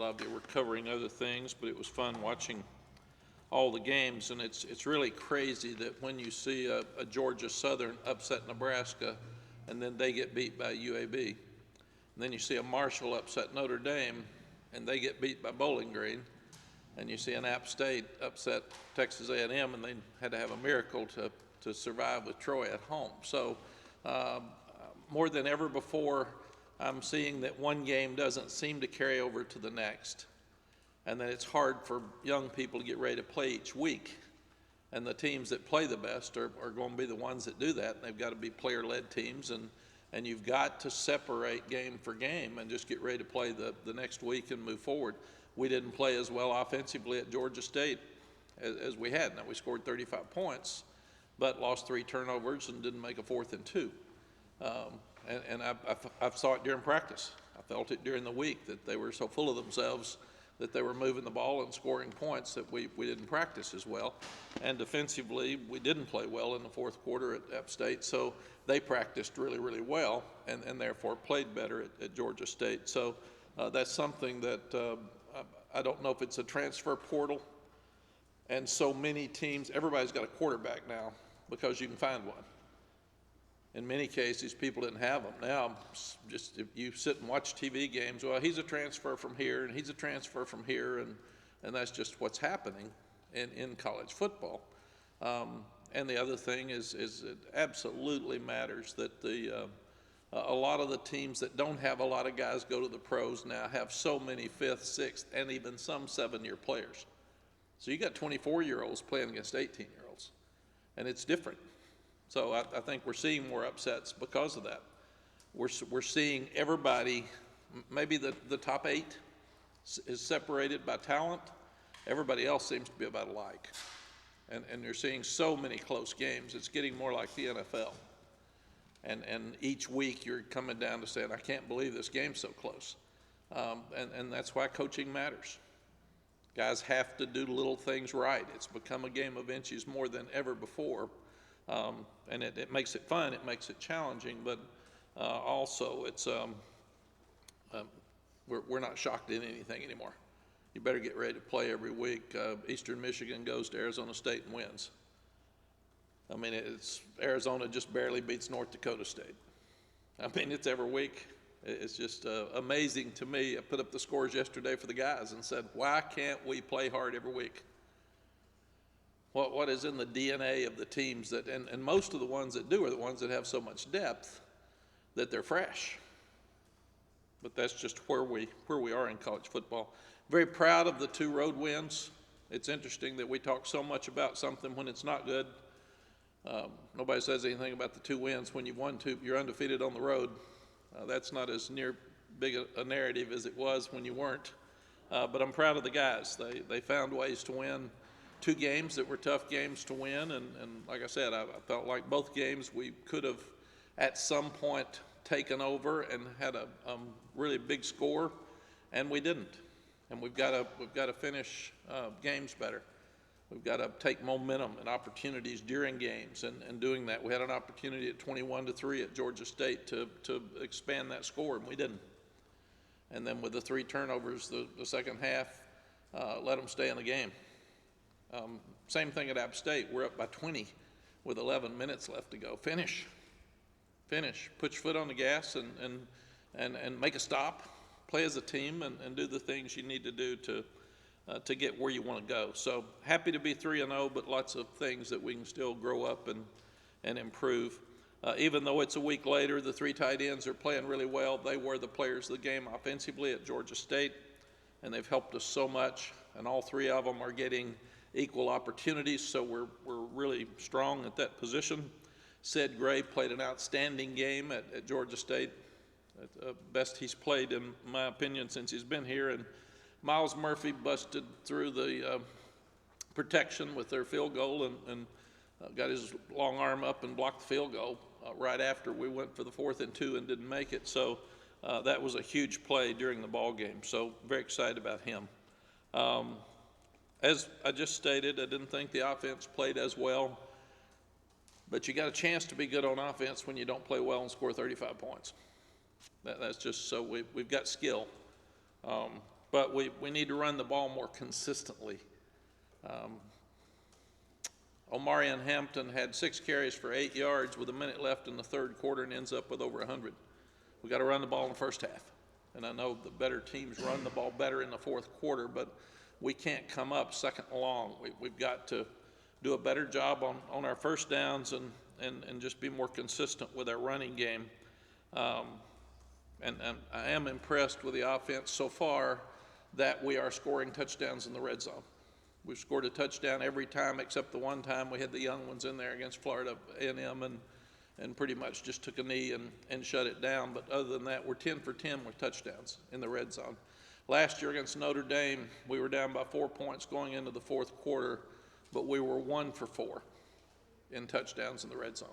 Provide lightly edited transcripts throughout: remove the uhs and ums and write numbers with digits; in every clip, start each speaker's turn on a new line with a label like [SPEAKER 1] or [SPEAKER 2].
[SPEAKER 1] lot of you were covering other things, but it was fun watching all the games. And it's really crazy that when you see a Georgia Southern upset Nebraska, and then they get beat by UAB. And then you see a Marshall upset Notre Dame, and they get beat by Bowling Green. And you see an App State upset Texas A&M, and they had to have a miracle to survive with Troy at home. So more than ever before, I'm seeing that one game doesn't seem to carry over to the next, and that it's hard for young people to get ready to play each week. And the teams that play the best are going to be the ones that do that, and they've got to be player-led teams, and you've got to separate game for game and just get ready to play the next week and move forward. We didn't play as well offensively at Georgia State as we had. Now, we scored 35 points, but lost 3 turnovers and didn't make a 4th and 2. And I saw it during practice. I felt it during the week that they were so full of themselves that they were moving the ball and scoring points that we didn't practice as well. And defensively, we didn't play well in the 4th quarter at App State, so they practiced really, really well and therefore played better at Georgia State. So that's something that I don't know if it's a transfer portal, and so many teams, everybody's got a quarterback now because you can find one. In many cases, people didn't have them. Now, just if you sit and watch TV games, well, he's a transfer from here, and he's a transfer from here, and that's just what's happening in college football. And the other thing is it absolutely matters that a lot of the teams that don't have a lot of guys go to the pros now have so many 5th, 6th, and even some 7-year players. So you got 24-year-olds playing against 18-year-olds, and it's different. So I think we're seeing more upsets because of that. We're seeing everybody, maybe the top 8 is separated by talent. Everybody else seems to be about alike. And you're seeing so many close games. It's getting more like the NFL. And each week you're coming down to saying, I can't believe this game's so close. And that's why coaching matters. Guys have to do little things right. It's become a game of inches more than ever before. And it makes it fun, it makes it challenging, but also it's we're not shocked in anything anymore. You better get ready to play every week. Eastern Michigan goes to Arizona State and wins. I mean, it's Arizona just barely beats North Dakota State. I mean, it's every week. It's just amazing to me. I put up the scores yesterday for the guys and said, why can't we play hard every week? What is in the DNA of the teams that, and most of the ones that do are the ones that have so much depth that they're fresh. But that's just where we are in college football. Very proud of the 2 road wins. It's interesting that we talk so much about something when it's not good. Nobody says anything about the 2 wins. When you've won 2, you're undefeated on the road. That's not as near big a narrative as it was when you weren't. But I'm proud of the guys. They found ways to win 2 games that were tough games to win, and like I said, I felt like both games we could have at some point taken over and had a really big score, and we didn't. And we've got to finish games better. We've got to take momentum and opportunities during games, and doing that. We had an opportunity at 21-3 at Georgia State to expand that score, and we didn't. And then with the 3 turnovers, the second half, let them stay in the game. Same thing at App State. We're up by 20 with 11 minutes left to go. Finish. Put your foot on the gas and make a stop. Play as a team and do the things you need to do to get where you want to go. So happy to be 3-0, but lots of things that we can still grow up and improve. Even though it's a week later, the 3 tight ends are playing really well. They were the players of the game offensively at Georgia State, and they've helped us so much. And all 3 of them are getting equal opportunities, so we're really strong at that position. Sid Gray played an outstanding game at Georgia State, best he's played in my opinion since he's been here. And Miles Murphy busted through the protection with their field goal and got his long arm up and blocked the field goal right after we went for the 4th and 2 and didn't make it. So that was a huge play during the ball game. So very excited about him. As I just stated, I didn't think the offense played as well, but you got a chance to be good on offense when you don't play well and score 35 points. That's just so we've got skill. but we need to run the ball more consistently. Omarion Hampton had 6 carries for 8 yards with a minute left in the third quarter and ends up with over 100. We got to run the ball in the first half. And I know the better teams run the ball better in the fourth quarter, but we can't come up second and long. We've got to do a better job on our first downs and just be more consistent with our running game. And I am impressed with the offense so far that we are scoring touchdowns in the red zone. We've scored a touchdown every time except the one time we had the young ones in there against Florida A&M and pretty much just took a knee and shut it down. But other than that, we're 10 for 10 with touchdowns in the red zone. Last year against Notre Dame, we were down by 4 points going into the fourth quarter, but we were 1 for 4 in touchdowns in the red zone.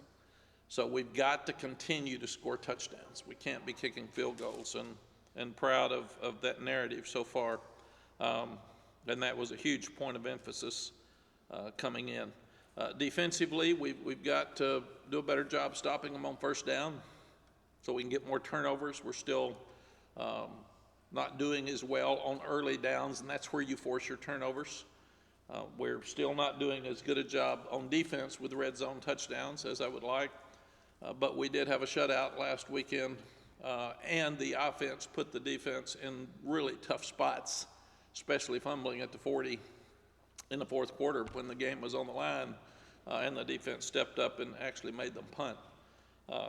[SPEAKER 1] So we've got to continue to score touchdowns. We can't be kicking field goals, and proud of that narrative so far. And that was a huge point of emphasis coming in. Defensively, we've got to do a better job stopping them on first down so we can get more turnovers. We're still not doing as well on early downs, and that's where you force your turnovers. We're still not doing as good a job on defense with red zone touchdowns as I would like, but we did have a shutout last weekend, and the offense put the defense in really tough spots, especially fumbling at the 40 in the fourth quarter when the game was on the line, and the defense stepped up and actually made them punt.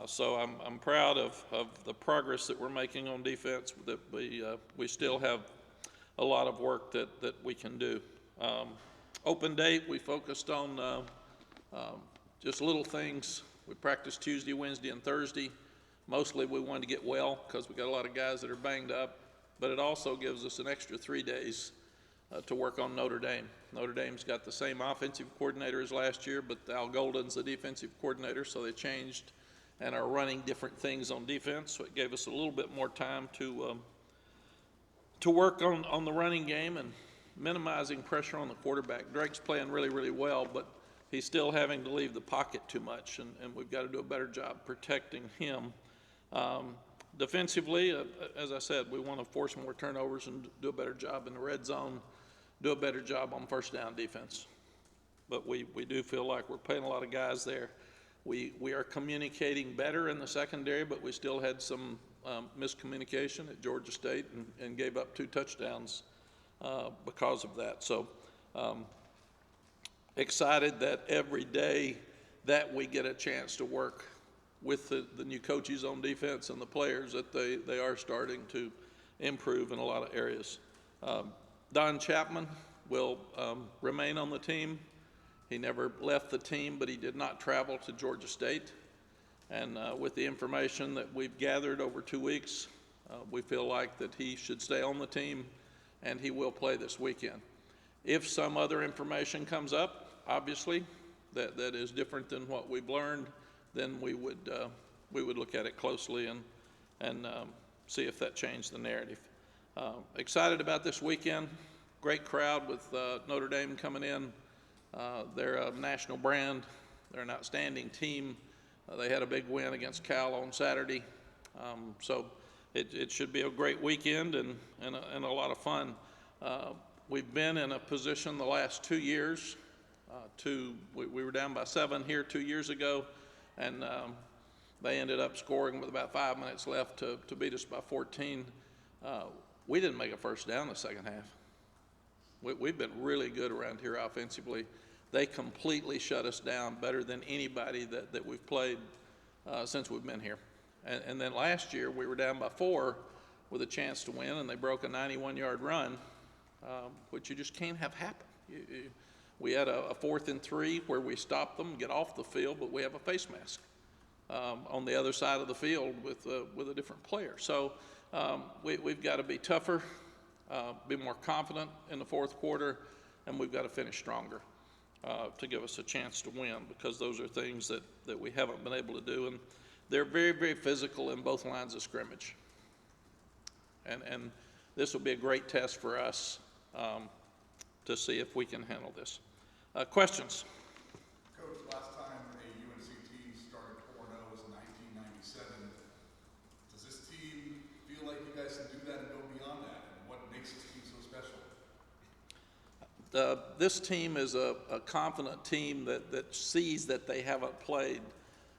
[SPEAKER 1] So I'm proud of the progress that we're making on defense. That we still have a lot of work that we can do. Open date, we focused on just little things. We practiced Tuesday, Wednesday, and Thursday. Mostly we wanted to get well because we got a lot of guys that are banged up, but it also gives us an extra 3 days to work on Notre Dame. Notre Dame's got the same offensive coordinator as last year, but Al Golden's the defensive coordinator, so they changed and are running different things on defense. So it gave us a little bit more time to work on the running game and minimizing pressure on the quarterback. Drake's playing really, really well, but he's still having to leave the pocket too much, and we've got to do a better job protecting him. Defensively, as I said, we want to force more turnovers and do a better job in the red zone, do a better job on first down defense. But we do feel like we're playing a lot of guys there. We are communicating better in the secondary, but we still had some miscommunication at Georgia State and gave up 2 touchdowns because of that. So excited that every day that we get a chance to work with the new coaches on defense and the players, that they are starting to improve in a lot of areas. Don Chapman will remain on the team. He never left the team, but he did not travel to Georgia State. And with the information that we've gathered over 2 weeks, we feel like that he should stay on the team, and he will play this weekend. If some other information comes up, obviously, that is different than what we've learned, then we would look at it closely and see if that changed the narrative. Excited about this weekend. Great crowd with Notre Dame coming in. They're a national brand. They're an outstanding team. They had a big win against Cal on Saturday. So it should be a great weekend and a lot of fun. We've been in a position the last 2 years. We were down by 7 here 2 years ago, and they ended up scoring with about 5 minutes left to beat us by 14. We didn't make a first down the second half. We've been really good around here offensively. They completely shut us down better than anybody that we've played since we've been here. And then last year we were down by 4 with a chance to win, and they broke a 91-yard run, which you just can't have happen. We had a 4th and 3 where we stopped them, get off the field, but we have a face mask on the other side of the field with a different player. So we've got to be tougher, be more confident in the fourth quarter, and we've got to finish stronger to give us a chance to win, because those are things that we haven't been able to do. And they're very, very physical in both lines of scrimmage. And this will be a great test for us to see if we can handle this. Questions?
[SPEAKER 2] Coach, last time a UNC team started 4-0 was 1997. Does this team feel like you guys can do that and go beyond that? And what makes this team
[SPEAKER 1] This team is a confident team that sees that they haven't played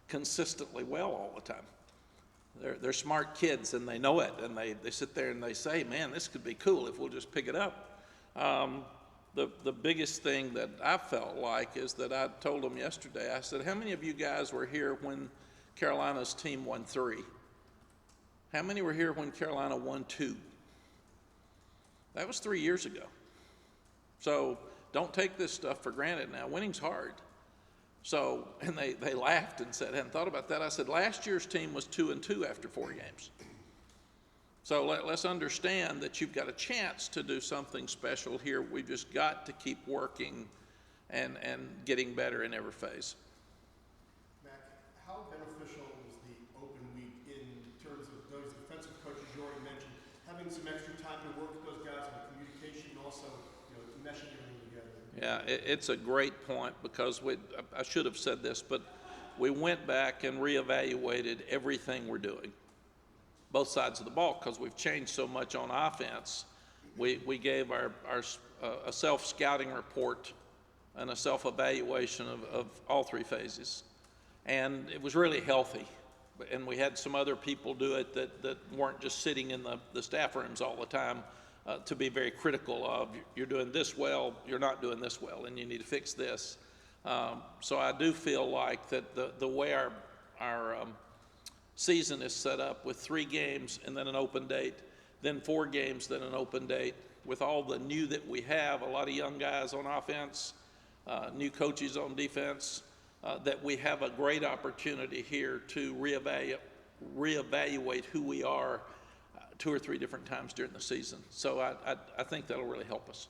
[SPEAKER 1] consistently well all the time. They're smart kids and they know it, and they sit there and they say, man, this could be cool if we'll just pick it up. The biggest thing that I felt like is that I told them yesterday, I said, how many of you guys were here when Carolina's team won 3? How many were here when Carolina won 2? That was 3 years ago. So don't take this stuff for granted now. Winning's hard. So, and they laughed and said, hadn't thought about that. I said, last year's team was 2-2 after 4 games. So let's understand that you've got a chance to do something special here. We've just got to keep working and getting better in every phase.
[SPEAKER 3] Mack, how beneficial is the open week in terms of those defensive coaches you already mentioned, having some extra time to work with those guys on communication and also, meshing everything together?
[SPEAKER 1] Yeah, it's a great point because I should have said this, but we went back and reevaluated everything we're doing, both sides of the ball, because we've changed so much on offense. We gave a self-scouting report and a self-evaluation of all 3 phases, and it was really healthy. And we had some other people do it that weren't just sitting in the staff rooms all the time to be very critical of, you're doing this well, you're not doing this well, and you need to fix this. So I do feel like that the way our season is set up with 3 games and then an open date, then 4 games, then an open date, with all the new that we have, a lot of young guys on offense, new coaches on defense, that we have a great opportunity here to reevaluate who we are 2 or 3 different times during the season. So I think that'll really help us.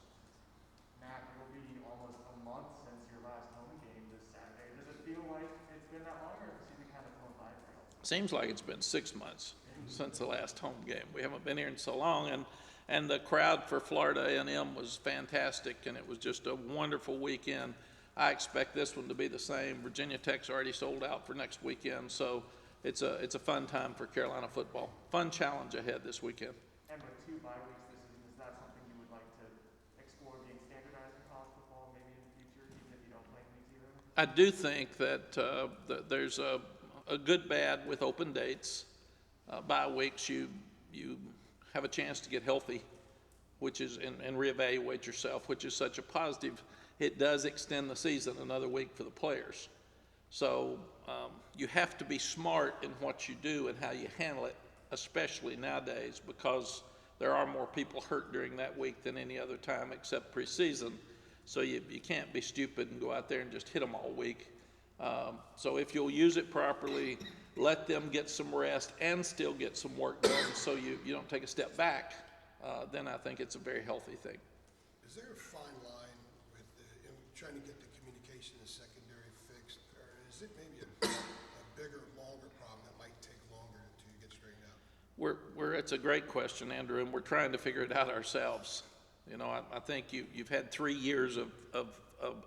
[SPEAKER 4] Mack, it'll be almost a month since your last home game this Saturday. Does it feel like it's been that long, or has the season kind of flown by for you?
[SPEAKER 1] Seems like it's been 6 months since the last home game. We haven't been here in so long, and the crowd for Florida A&M was fantastic, and it was just a wonderful weekend. I expect this one to be the same. Virginia Tech's already sold out for next weekend, so it's a fun time for Carolina football. Fun challenge ahead this weekend.
[SPEAKER 4] And with 2 bye weeks this season, is that something you would like to explore being standardized in college football maybe in the future, even if you don't play in weeks either?
[SPEAKER 1] I do think that there's a good bad with open dates. Bye weeks, you have a chance to get healthy, which is and reevaluate yourself, which is such a positive. It does extend the season another week for the players. So you have to be smart in what you do and how you handle it, especially nowadays, because there are more people hurt during that week than any other time except preseason. So you can't be stupid and go out there and just hit them all week. So if you'll use it properly, let them get some rest and still get some work done so you don't take a step back, then I think it's a very healthy thing.
[SPEAKER 3] Is there a fine line with trying to get the communication in the secondary fixed, or is it maybe a bigger, longer problem that might take longer until you get straightened out?
[SPEAKER 1] It's a great question, Andrew, and we're trying to figure it out ourselves. I think you've had 3 years of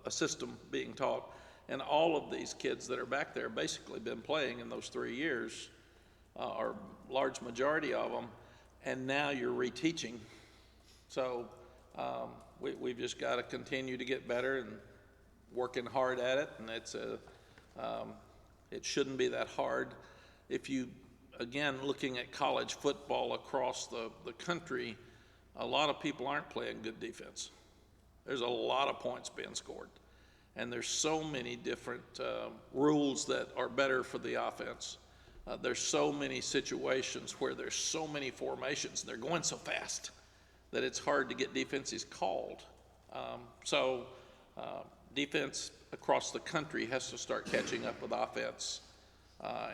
[SPEAKER 1] a system being taught, and all of these kids that are back there basically been playing in those 3 years, or large majority of them, and now you're reteaching. So we've just got to continue to get better and working hard at it, and it shouldn't be that hard. If you, again, looking at college football across the country, a lot of people aren't playing good defense. There's a lot of points being scored, and there's so many different rules that are better for the offense. There's so many situations where there's so many formations, and they're going so fast that it's hard to get defenses called. So defense across the country has to start catching up with offense.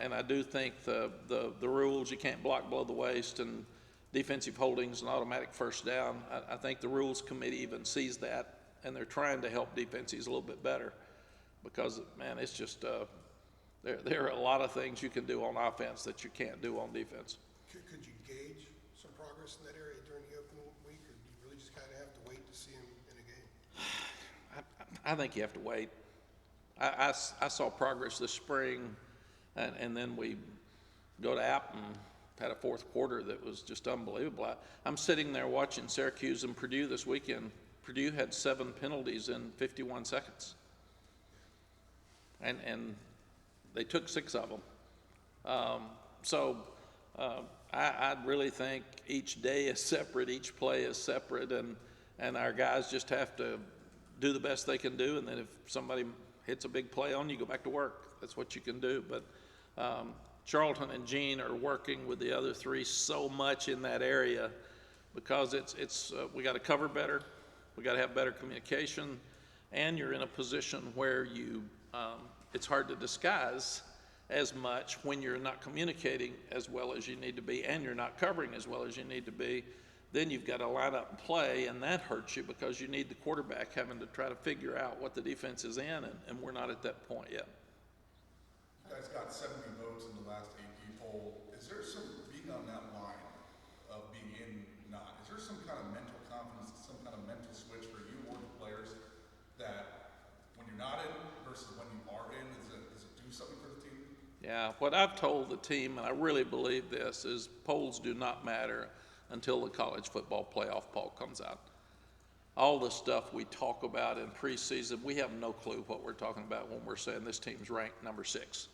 [SPEAKER 1] And I do think the rules, you can't block below the waist, and defensive holdings and automatic first down, I think the rules committee even sees that, and they're trying to help defenses a little bit better because, man, it's just there are a lot of things you can do on offense that you can't do on defense.
[SPEAKER 3] Could you gauge some progress in that area during the open week, or do you really just kind of have to wait to see him in a game?
[SPEAKER 1] I think you have to wait. I saw progress this spring, and then we go to App and had a fourth quarter that was just unbelievable. I'm sitting there watching Syracuse and Purdue this weekend. Purdue had 7 penalties in 51 seconds. And they took 6 of them. I really think each day is separate, each play is separate, and our guys just have to do the best they can do, and then if somebody hits a big play on you, go back to work. That's what you can do. But Charlton and Gene are working with the other 3 so much in that area because we got to cover better, we got to have better communication, and you're in a position where it's hard to disguise as much when you're not communicating as well as you need to be and you're not covering as well as you need to be. Then you've got to line up and play, and that hurts you because you need the quarterback having to try to figure out what the defense is in, and we're not at that point yet.
[SPEAKER 2] You guys got 70 votes in the last AP poll. Is there some, being on that line of being in, not, is there some kind of mental confidence, some kind of mental switch for you or the players that when you're not in versus when you are in, does it do something for the team?
[SPEAKER 1] Yeah, what I've told the team, and I really believe this, is polls do not matter until the college football playoff poll comes out. All the stuff we talk about in preseason, we have no clue what we're talking about when we're saying this team's ranked number 6.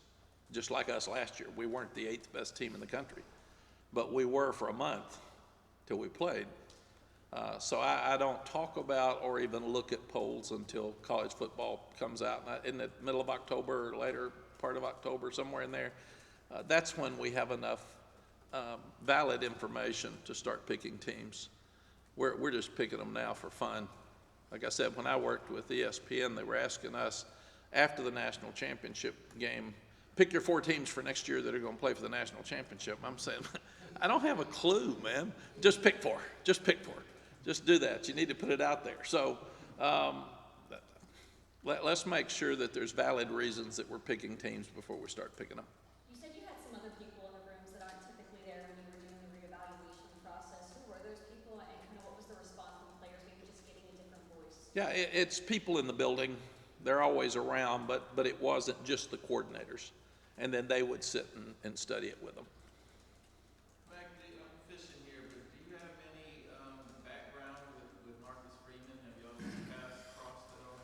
[SPEAKER 1] Just like us last year. We weren't the 8th best team in the country, but we were for a month till we played. So I don't talk about or even look at polls until college football comes out in the middle of October or later part of October, somewhere in there. That's when we have enough valid information to start picking teams. We're just picking them now for fun. Like I said, when I worked with ESPN, they were asking us after the national championship game, pick your 4 teams for next year that are going to play for the national championship. I'm saying, I don't have a clue, man. Just pick 4. Just pick 4. Just do that. You need to put it out there. So let's make sure that there's valid reasons that we're picking teams before we start picking them.
[SPEAKER 5] You said you had some other people in the rooms that aren't typically there when you were doing the reevaluation process. Who were those people, and kind of what was the response from the players, maybe just getting a different voice?
[SPEAKER 1] Yeah, it's people in the building. They're always around, but it wasn't just the coordinators. And then they would sit and study it with them.
[SPEAKER 6] Mack, I'm fishing here, but do you have any background with Marcus Freeman? Have y'all paths crossed at all?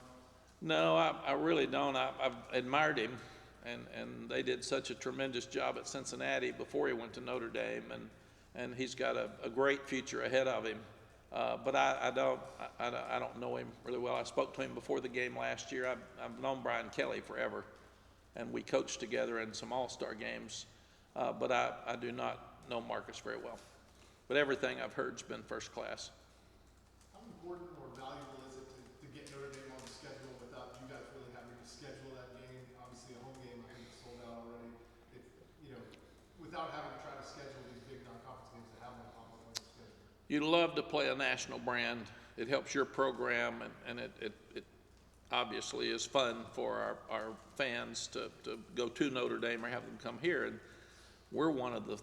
[SPEAKER 1] No, I really don't. I've admired him, and they did such a tremendous job at Cincinnati before he went to Notre Dame, and he's got a great future ahead of him. But I don't know him really well. I spoke to him before the game last year. I've known Brian Kelly forever, and we coached together in some all-star games. But I do not know Marcus very well. But everything I've heard has been first class.
[SPEAKER 3] How important or valuable is it to get Notre Dame on the schedule without you guys really having to schedule that game? Obviously, a home game, I think, is sold out already. Without having to try to schedule these big non-conference games to have them on the schedule.
[SPEAKER 1] You love to play a national brand. It helps your program, and it obviously is fun for our fans to go to Notre Dame or have them come here. And we're one of the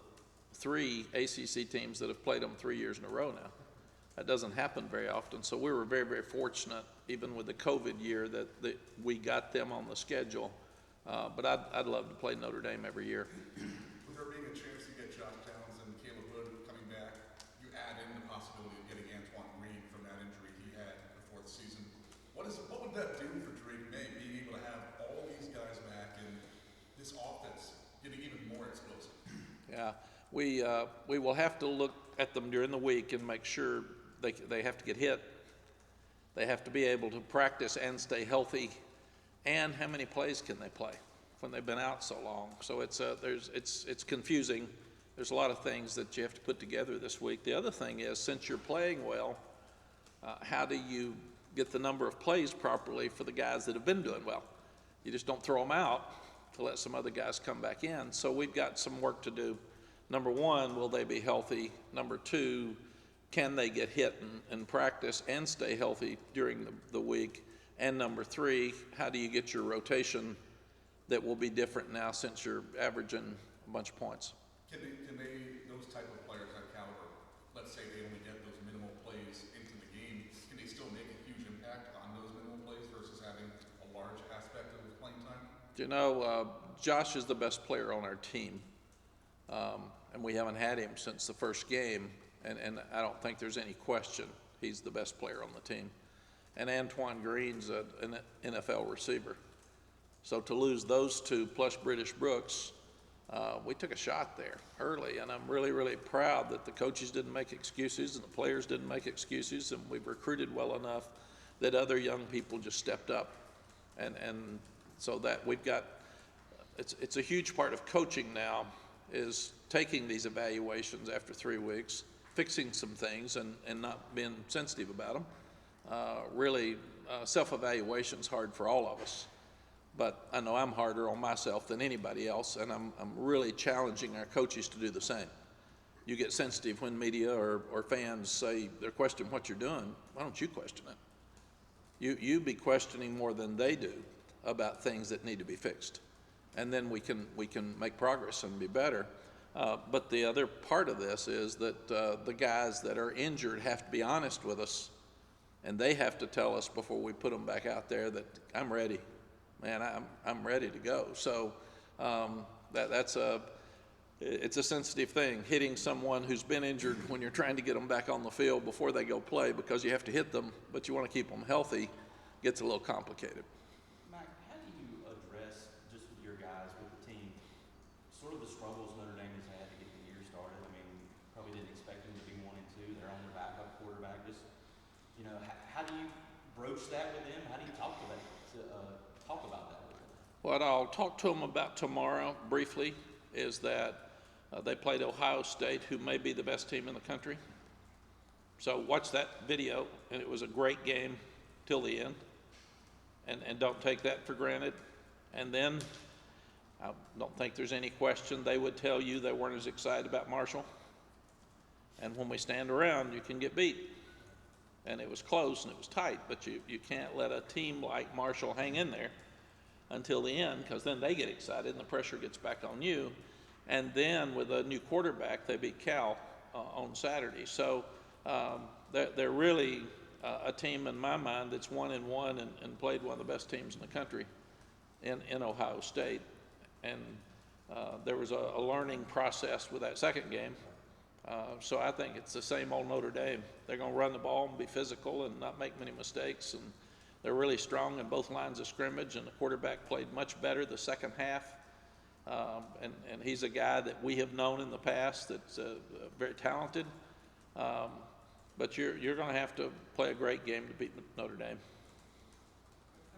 [SPEAKER 1] 3 ACC teams that have played them 3 years in a row now. That doesn't happen very often. So we were very, very fortunate, even with the COVID year, that we got them on the schedule. But I'd love to play Notre Dame every year.
[SPEAKER 2] With there being a chance to get Josh Downs and Caleb Hood coming back, you add in the possibility of getting Antoine Reed from that injury he had before the season. What would that do for Drake May, being able to have all these guys back and this offense getting even more explosive?
[SPEAKER 1] Yeah, we will have to look at them during the week and make sure they have to get hit. They have to be able to practice and stay healthy. And how many plays can they play when they've been out so long? So it's confusing. There's a lot of things that you have to put together this week. The other thing is, since you're playing well, how do you get the number of plays properly for the guys that have been doing well? You just don't throw them out to let some other guys come back in. So we've got some work to do. Number 1, will they be healthy? Number 2, can they get hit in practice and stay healthy during the week? And number 3, how do you get your rotation that will be different now since you're averaging a bunch of points?
[SPEAKER 2] Can they, those type of players that caliber, let's say they only get those minimal plays into the game, can they still make a huge impact on those minimal plays versus having a large aspect of the playing time?
[SPEAKER 1] You know, Josh is the best player on our team. And and we haven't had him since the first game, and I don't think there's any question he's the best player on the team. And Antoine Green's an NFL receiver. So to lose those two plus British Brooks, we took a shot there early, and I'm really, really proud that the coaches didn't make excuses and the players didn't make excuses, and we've recruited well enough that other young people just stepped up. And so that we've got, it's a huge part of coaching now is taking these evaluations after 3 weeks, fixing some things and not being sensitive about them. Really, self-evaluation's hard for all of us. But I know I'm harder on myself than anybody else, and I'm really challenging our coaches to do the same. You get sensitive when media or fans say they're questioning what you're doing. Why don't you question it? You be questioning more than they do about things that need to be fixed. And then we can make progress and be better. But the other part of this is that the guys that are injured have to be honest with us, and they have to tell us before we put them back out there that I'm ready. Man, I'm ready to go. So it's a sensitive thing, hitting someone who's been injured when you're trying to get them back on the field before they go play, because you have to hit them, but you want to keep them healthy, gets a little complicated.
[SPEAKER 7] Mack, how do you address, just with your guys, with the team, sort of the struggles Notre Dame has had to get the year started? I mean, probably didn't expect them to be 1-2. They're on their backup quarterback. Just, how do you broach that with them? How do you talk about that with them?
[SPEAKER 1] What I'll talk to them about tomorrow briefly is that they played Ohio State, who may be the best team in the country. So watch that video, and it was a great game till the end. And don't take that for granted. And then I don't think there's any question they would tell you they weren't as excited about Marshall. And when we stand around, you can get beat. And it was close and it was tight, but you can't let a team like Marshall hang in there until the end, because then they get excited and the pressure gets back on you. And then with a new quarterback, they beat Cal on Saturday. So they're really a team in my mind that's 1-1 and played one of the best teams in the country in Ohio State. And there was a learning process with that second game. So I think it's the same old Notre Dame. They're going to run the ball and be physical and not make many mistakes. And they're really strong in both lines of scrimmage, and the quarterback played much better the second half. And he's a guy that we have known in the past that's very talented. But you're going to have to play a great game to beat Notre Dame.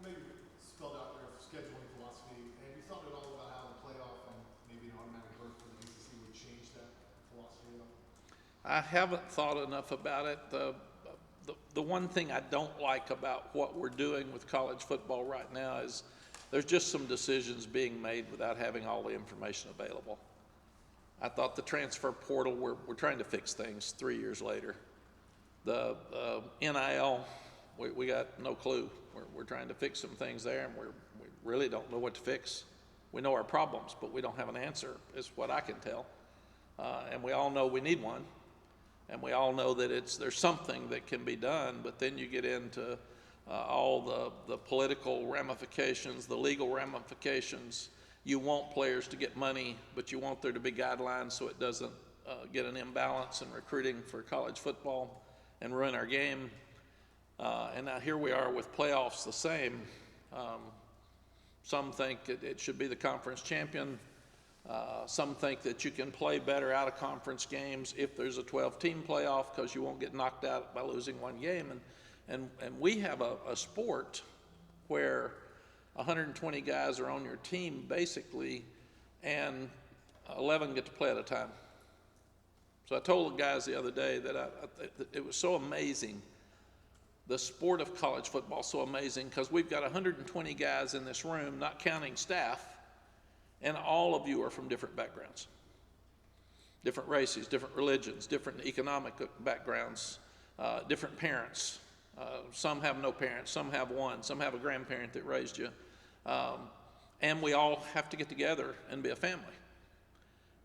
[SPEAKER 3] I maybe spelled out their scheduling philosophy. Have you thought at all about how the playoff and maybe an automatic berth for the ACC would change that philosophy at all?
[SPEAKER 1] I haven't thought enough about it. The one thing I don't like about what we're doing with college football right now is there's just some decisions being made without having all the information available. I thought the transfer portal, we're trying to fix things 3 years later. The NIL, we got no clue. We're trying to fix some things there, and we really don't know what to fix. We know our problems, but we don't have an answer, is what I can tell. And we all know we need one. And we all know that there's something that can be done, but then you get into all the political ramifications, the legal ramifications. You want players to get money, but you want there to be guidelines so it doesn't get an imbalance in recruiting for college football and ruin our game. And now here we are with playoffs the same. Some think it should be the conference champion. Some think that you can play better out of conference games if there's a 12-team playoff, because you won't get knocked out by losing one game. And we have a sport where 120 guys are on your team basically, and 11 get to play at a time. So I told the guys the other day that it was so amazing. The sport of college football is so amazing because we've got 120 guys in this room, not counting staff, and all of you are from different backgrounds, different races, different religions, different economic backgrounds, different parents. Some have no parents, some have one, some have a grandparent that raised you. And we all have to get together and be a family.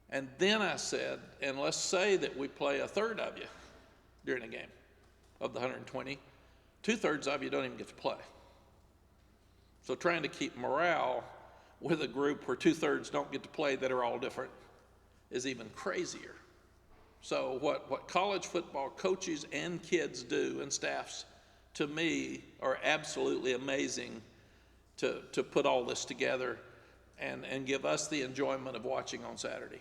[SPEAKER 1] And then I said, and let's say that we play a third of you during a game of the 120, 2/3 of you don't even get to play. So trying to keep morale with a group where 2/3 don't get to play that are all different is even crazier. So what college football coaches and kids do and staffs, to me, are absolutely amazing to put all this together and give us the enjoyment of watching on Saturday.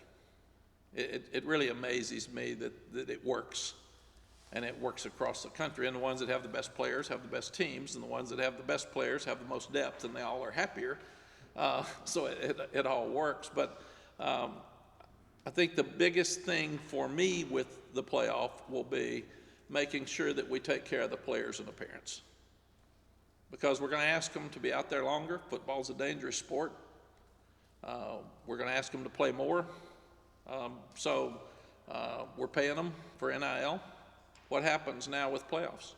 [SPEAKER 1] It really amazes me that it works, and it works across the country. And the ones that have the best players have the best teams, and the ones that have the best players have the most depth, and they all are happier. So it all works. But I think the biggest thing for me with the playoff will be making sure that we take care of the players and the parents. Because we're going to ask them to be out there longer. Football's a dangerous sport. We're going to ask them to play more. So we're paying them for NIL. What happens now with playoffs?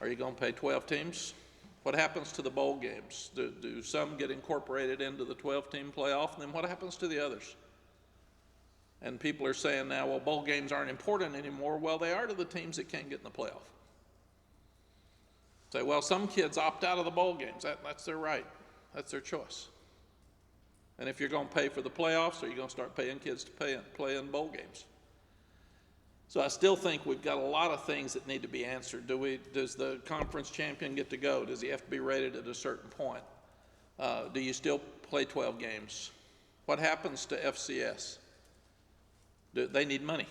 [SPEAKER 1] Are you going to pay 12 teams? What happens to the bowl games? Do some get incorporated into the 12-team playoff? And then what happens to the others? And people are saying now, well, bowl games aren't important anymore. Well, they are to the teams that can't get in the playoff. Say, well, some kids opt out of the bowl games. That's their right. That's their choice. And if you're going to pay for the playoffs, are you going to start paying kids to play in bowl games? So I still think we've got a lot of things that need to be answered. Does the conference champion get to go? Does he have to be rated at a certain point? Do you still play 12 games? What happens to FCS? They need money.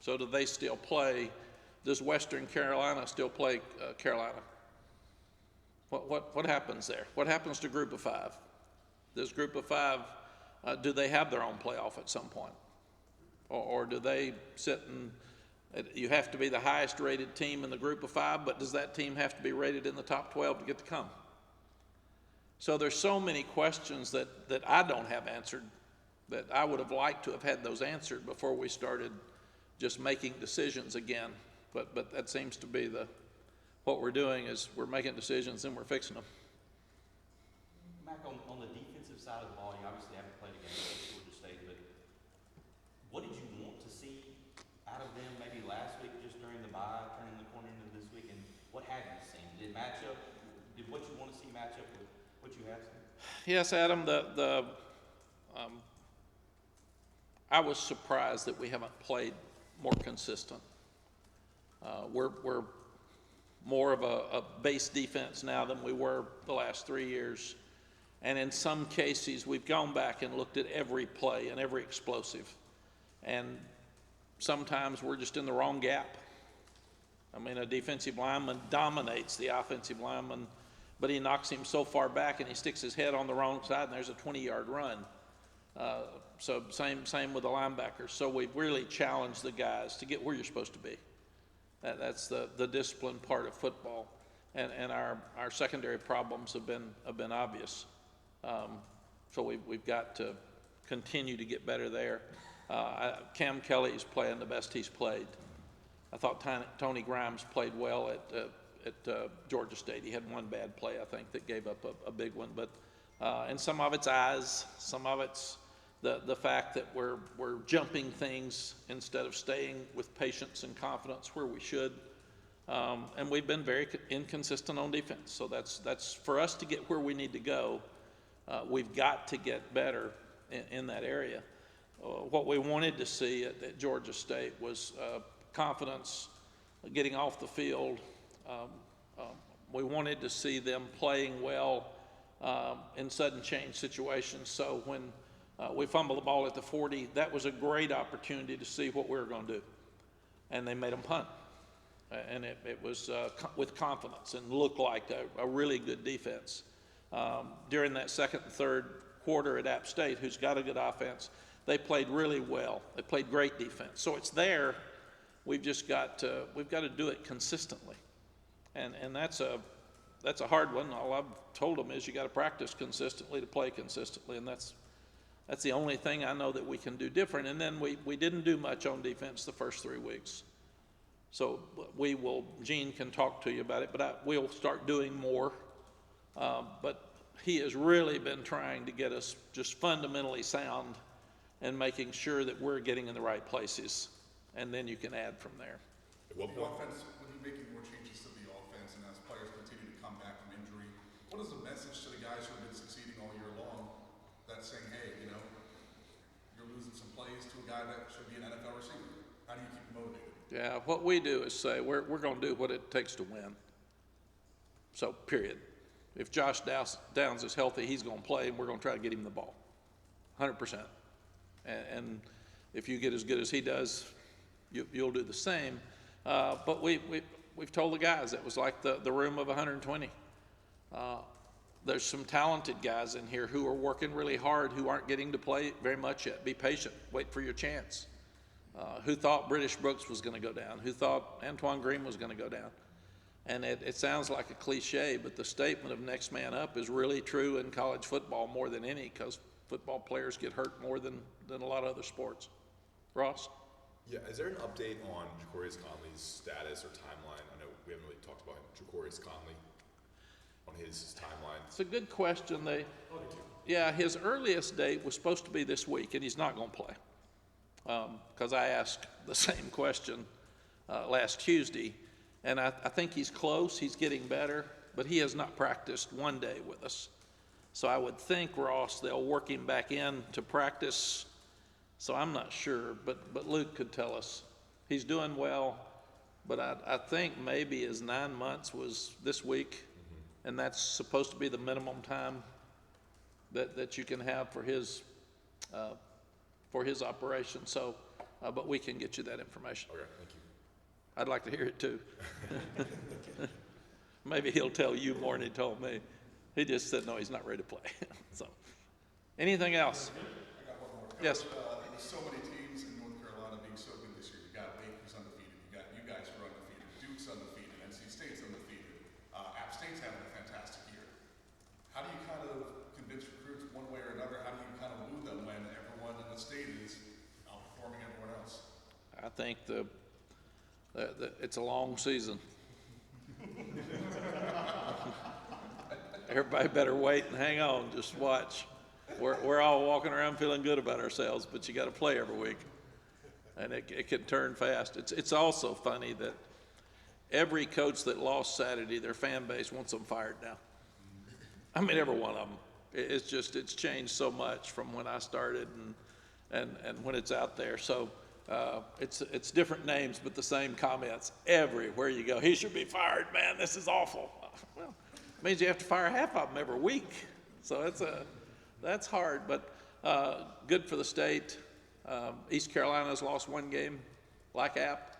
[SPEAKER 1] So do they still play? Does Western Carolina still play Carolina? What happens there? What happens to Group of Five? Does Group of Five, do they have their own playoff at some point? Or do they sit and, you have to be the highest rated team in the Group of Five, but does that team have to be rated in the top 12 to get to come? So there's so many questions that I don't have answered, that I would have liked to have had those answered before we started just making decisions again. But that seems to be what we're doing is we're making decisions and we're fixing them.
[SPEAKER 7] Mack, on the defensive side of the ball, you obviously haven't played against Georgia State, but what did you want to see out of them maybe last week just during the bye, turning the corner into this week, and what have you seen? Did what you want to see match up with what you have seen?
[SPEAKER 1] Yes, Adam, I was surprised that we haven't played more consistent. We're more of a base defense now than we were the last 3 years. And in some cases, we've gone back and looked at every play and every explosive. And sometimes we're just in the wrong gap. I mean, a defensive lineman dominates the offensive lineman, but he knocks him so far back and he sticks his head on the wrong side and there's a 20-yard run. So same with the linebackers. So we've really challenged the guys to get where you're supposed to be. That's the discipline part of football, and our secondary problems have been obvious. So we've got to continue to get better there. Cam Kelly's playing the best he's played. I thought Tony Grimes played well at Georgia State. He had one bad play, I think, that gave up a big one. But and some of it's eyes, some of it's the fact that we're jumping things instead of staying with patience and confidence where we should. And we've been very inconsistent on defense. So that's for us to get where we need to go. We've got to get better in that area. What we wanted to see at Georgia State was confidence, getting off the field. We wanted to see them playing well in sudden change situations. So when we fumbled the ball at the 40, that was a great opportunity to see what we were going to do. And they made them punt. And it was with confidence and looked like a really good defense. During that second and third quarter at App State, who's got a good offense, they played really well. They played great defense. So it's there. We've got to do it consistently. And that's a hard one. All I've told them is you got to practice consistently to play consistently, and that's the only thing I know that we can do different. And then we didn't do much on defense the first 3 weeks. So Gene can talk to you about it, but we'll start doing more. But he has really been trying to get us just fundamentally sound and making sure that we're getting in the right places, and then you can add from there.
[SPEAKER 2] The offense, when you're making more changes to the offense and as players continue to come back from injury, what is the message to the guys who have been succeeding all year long that's saying, hey, you're losing some
[SPEAKER 1] Yeah, what we do is say, we're gonna do what it takes to win. So, period. If Josh Downs is healthy, he's gonna play, and we're gonna try to get him the ball, 100%. And if you get as good as he does, you'll do the same. But we've told the guys, it was like the room of 120. There's some talented guys in here who are working really hard, who aren't getting to play very much yet. Be patient, wait for your chance. Who thought British Brooks was gonna go down? Who thought Antoine Green was gonna go down? And it sounds like a cliche, but the statement of next man up is really true in college football more than any, because football players get hurt more than a lot of other sports. Ross?
[SPEAKER 8] Yeah, is there an update on Ja'Qurious Conley's status or timeline? I know we haven't really talked about Ja'Qurious Conley on his timeline.
[SPEAKER 1] It's a good question. Yeah, his earliest date was supposed to be this week, and he's not going to play. Because I asked the same question last Tuesday, and I think he's close. He's getting better, but he has not practiced one day with us. So I would think, Ross, they'll work him back in to practice. So I'm not sure, but Luke could tell us. He's doing well, but I think maybe his 9 months was this week, and that's supposed to be the minimum time that you can have for his operation. So, but we can get you that information.
[SPEAKER 8] Okay, thank you.
[SPEAKER 1] I'd like to hear it too. Maybe he'll tell you more than he told me. He just said, no, he's not ready to play. So, anything else?
[SPEAKER 2] I got one more.
[SPEAKER 1] Yes.
[SPEAKER 2] With so many teams in North Carolina being so good this year, you got Wake who's undefeated, you got you guys who are undefeated, Duke's undefeated, NC State's undefeated, App State's having a fantastic year. How do you kind of convince recruits one way or another? How do you kind of woo them when everyone in the state is outperforming everyone else?
[SPEAKER 1] I think it's a long season. Everybody better wait and hang on. Just watch. We're all walking around feeling good about ourselves, but you got to play every week, and it can turn fast. It's also funny that every coach that lost Saturday, their fan base wants them fired now. I mean, every one of them. It's changed so much from when I started and when it's out there. So it's different names, but the same comments everywhere you go. He should be fired, man. This is awful. Well, it means you have to fire half of them every week. So that's hard, but good for the state. East Carolina's lost one game, like App,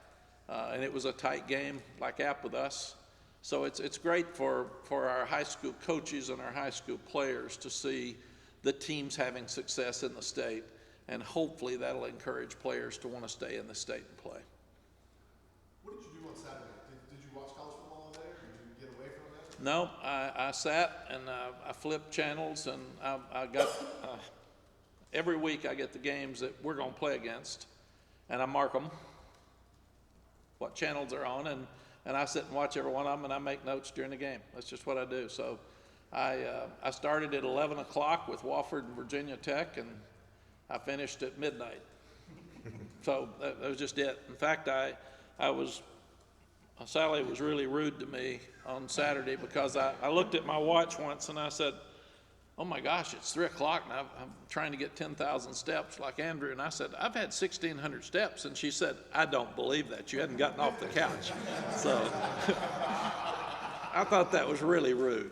[SPEAKER 1] and it was a tight game, like App with us. So it's great for our high school coaches and our high school players to see the teams having success in the state, and hopefully that'll encourage players to want to stay in the state and play.
[SPEAKER 3] What did you do on Saturday? Did you watch college football all day, or did you get away from that?
[SPEAKER 1] No, I sat and I flipped channels, and I got every week I get the games that we're going to play against, and I mark them, what channels they're on, and I sit and watch every one of them, and I make notes during the game. That's just what I do. So I started at 11 o'clock with Wofford and Virginia Tech, and I finished at midnight. So that was just it. In fact, Sally was really rude to me on Saturday because I looked at my watch once and I said, oh my gosh, it's 3 o'clock and I'm trying to get 10,000 steps like Andrew. And I said, I've had 1,600 steps. And she said, I don't believe that. You hadn't gotten off the couch. So I thought that was really rude.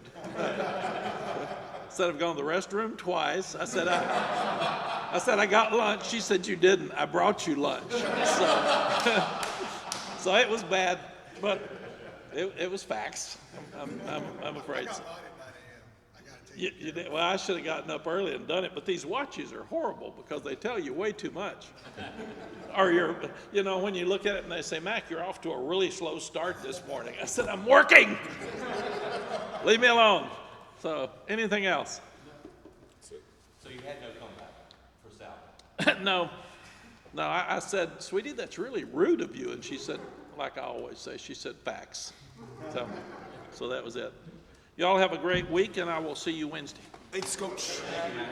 [SPEAKER 1] Instead of going to the restroom twice, I said, I got lunch. She said, you didn't. I brought you lunch. So it was bad, but it was facts. I'm afraid. So. You did, well, I should have gotten up early and done it, but these watches are horrible because they tell you way too much. Or when you look at it and they say, Mack, you're off to a really slow start this morning. I said, I'm working. Leave me alone. So, anything else?
[SPEAKER 7] So you had no comeback for South?
[SPEAKER 1] No, I said, sweetie, that's really rude of you. And she said, like I always say, she said, facts. So that was it. Y'all have a great week, and I will see you Wednesday.
[SPEAKER 8] Thanks, Coach.
[SPEAKER 7] Thank you, Matt.